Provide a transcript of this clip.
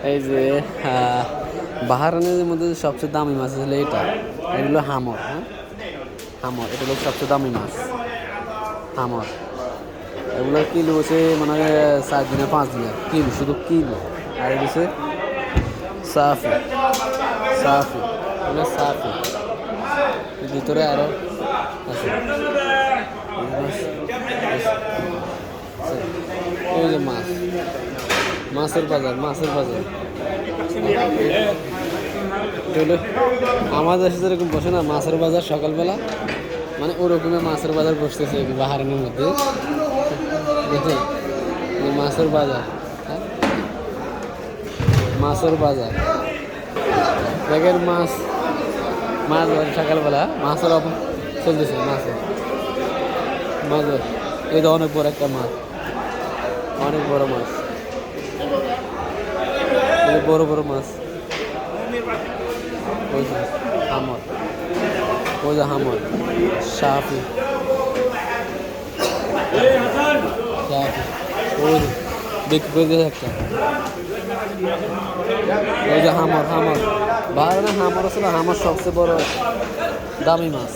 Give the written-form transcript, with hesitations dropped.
এই যে বাহারানের মধ্যে সবচেয়ে দামি মাছ হলো এটা এগুলো হামর। হ্যাঁ, হামর এটা হলো সবচেয়ে দামি মাছ। হামর এগুলো কিলো হচ্ছে মানে 4 দিনে 5 দিনের কিলো, শুধু কিলো। আর এটা হচ্ছে সাফি। সাফি এগুলো সাফি। ভিতরে আরো আছে এই যে মাছ, মাছের বাজার, মাছের বাজার। এগুলো আমাদের দেশে যেরকম বসে না মাছের বাজার সকালবেলা, মানে ওরকমের মাছের বাজার বসতেছে বাহারানের মধ্যে। দেখুন মাছের বাজার, হ্যাঁ? মাছের বাজার দেখেন মাছ, মাছ সকালবেলা মাছের অভাব চলতেছে। মাছের মাছের এই তো অনেক বড় একটা মাছ, অনেক বড় মাছ, বড় বড় মাছ। ওই যে হামর, ওই যে হামর, সাফি, সাফি ওই যে বিক্রি করে দিয়েছে একটা। ওই যে হামর, হামর বাহারানে হামর আসলে হামর সবচেয়ে বড় দামি মাছ।